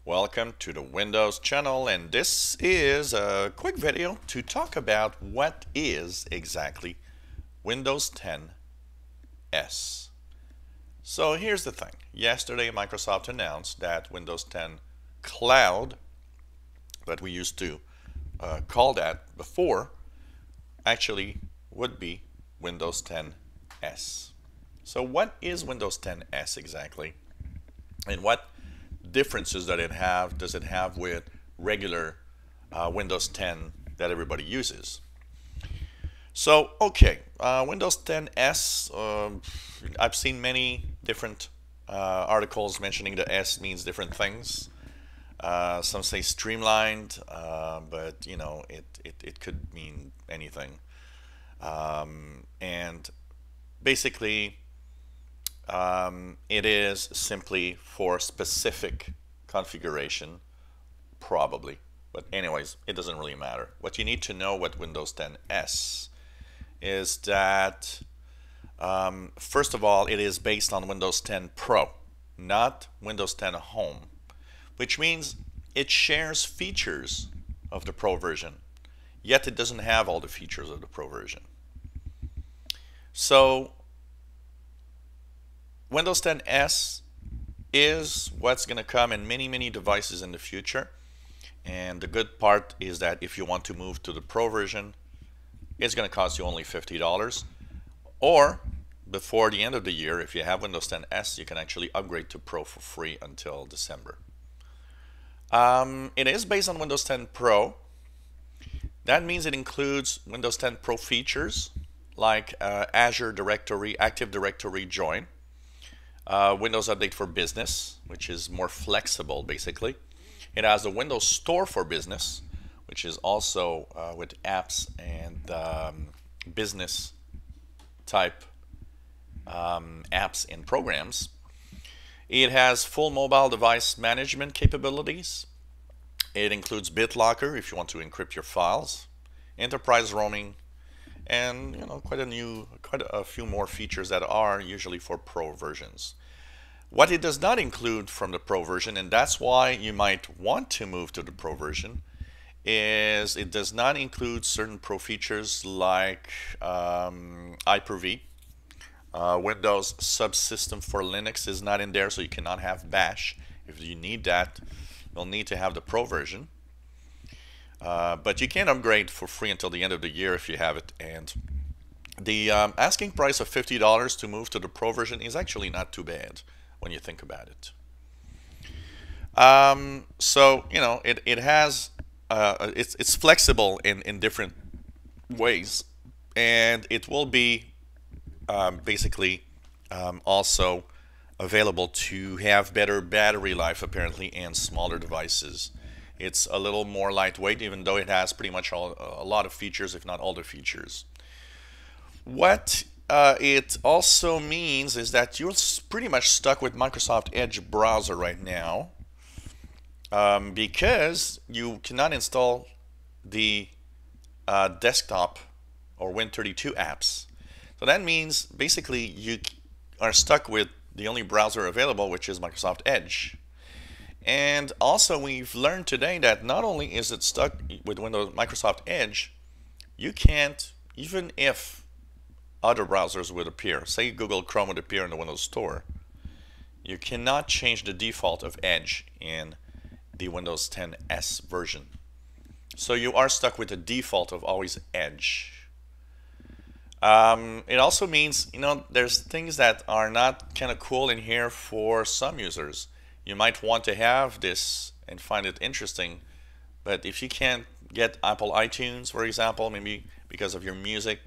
Welcome to the Windows channel, and this is a quick video to talk about what is exactly Windows 10 S. So here's the thing. Yesterday Microsoft announced that Windows 10 Cloud, that we used to call that before, actually would be Windows 10 S. So what is Windows 10 S exactly? And what differences does it have with regular Windows 10 that everybody uses? So, okay, Windows 10 S, I've seen many different articles mentioning the S means different things. Some say streamlined, but you know, it could mean anything. And basically, it is simply for specific configuration, probably. But anyways, it doesn't really matter. What you need to know with Windows 10 S is that, first of all, it is based on Windows 10 Pro, not Windows 10 Home, which means it shares features of the Pro version, yet it doesn't have all the features of the Pro version. So Windows 10 S is what's going to come in many devices in the future. And the good part is that if you want to move to the Pro version, it's going to cost you only $50. Or before the end of the year, if you have Windows 10 S, you can actually upgrade to Pro for free until December. It is based on Windows 10 Pro. That means it includes Windows 10 Pro features like Azure Directory, Active Directory Join, Windows Update for Business, which is more flexible basically. It has the Windows Store for Business, which is also with apps and business type apps and programs. It has full mobile device management capabilities. It includes BitLocker if you want to encrypt your files, enterprise roaming, and quite a few more features that are usually for Pro versions. What it does not include from the Pro version, and that's why you might want to move to the Pro version, is it does not include certain Pro features like Hyper-V. Windows subsystem for Linux is not in there, so you cannot have Bash. If you need that, you'll need to have the Pro version. But you can upgrade for free until the end of the year if you have it. And the asking price of $50 to move to the Pro version is actually not too bad when you think about it. So it has it's flexible in different ways, and it will be basically also available to have better battery life apparently and smaller devices. It's a little more lightweight, even though it has pretty much a lot of features, if not all the features. What it also means is that you're pretty much stuck with Microsoft Edge browser right now, because you cannot install the desktop or Win32 apps. So that means basically you are stuck with the only browser available, which is Microsoft Edge. And also we've learned today that not only is it stuck with Microsoft Edge, you can't, even if other browsers would appear, say Google Chrome would appear in the Windows Store, you cannot change the default of Edge in the Windows 10 S version. So you are stuck with the default of always Edge. It also means, there's things that are not kind of cool in here for some users. You might want to have this and find it interesting, but if you can't get Apple iTunes, for example, maybe because of your music,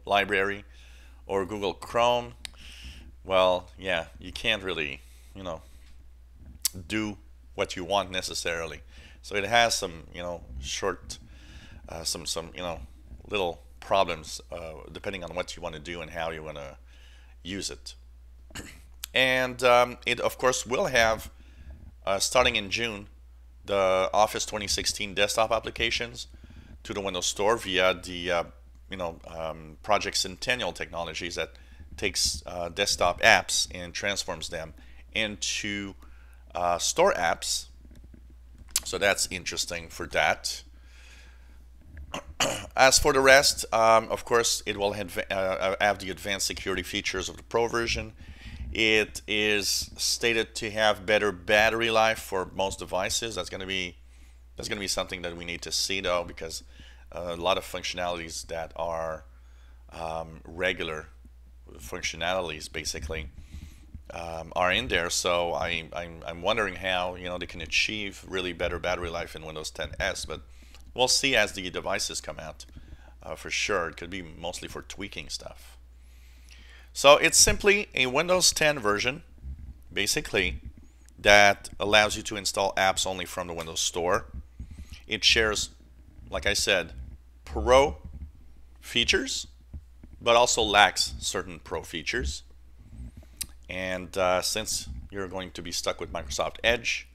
library, or Google Chrome, well, yeah, you can't really, do what you want necessarily. So it has some, short, some little problems depending on what you want to do and how you want to use it. And it of course will have starting in June the Office 2016 desktop applications to the Windows Store via the Project Centennial technologies that takes desktop apps and transforms them into store apps So that's interesting for that. As for the rest, of course, it will have the advanced security features of the Pro version. It is stated to have better battery life for most devices. That's going to be something that we need to see, though, because a lot of functionalities that are regular functionalities basically are in there. So I'm wondering how they can achieve really better battery life in Windows 10s, but we'll see as the devices come out. For sure, it could be mostly for tweaking stuff. So it's simply a Windows 10 version, basically, that allows you to install apps only from the Windows Store. It shares, like I said, Pro features, but also lacks certain Pro features. And since you're going to be stuck with Microsoft Edge,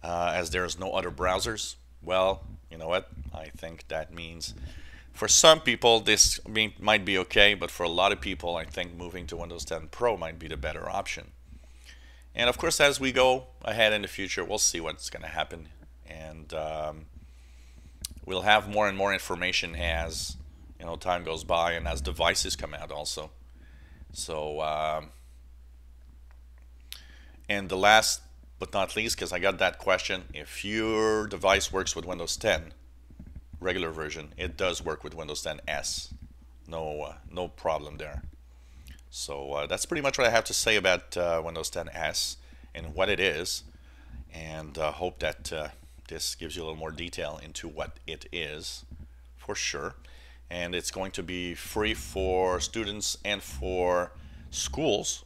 as there's no other browsers, well, you know what? I think that means for some people this might be okay, but for a lot of people, I think moving to Windows 10 Pro might be the better option. And of course, as we go ahead in the future, we'll see what's going to happen, and we'll have more and more information as time goes by and as devices come out also. So and the last but not least, because I got that question, if your device works with Windows 10 regular version, it does work with Windows 10 S. No problem there. So that's pretty much what I have to say about Windows 10 S and what it is, and hope that this gives you a little more detail into what it is for sure. And it's going to be free for students and for schools,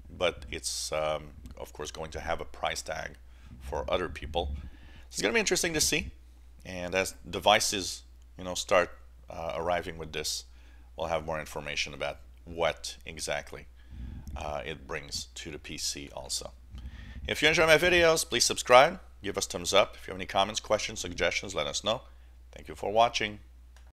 but it's of course going to have a price tag for other people. So it's going to be interesting to see, and as devices start arriving with this, we'll have more information about what exactly it brings to the PC also. If you enjoy my videos, please subscribe, give us thumbs up. If you have any comments, questions, suggestions, let us know. Thank you for watching.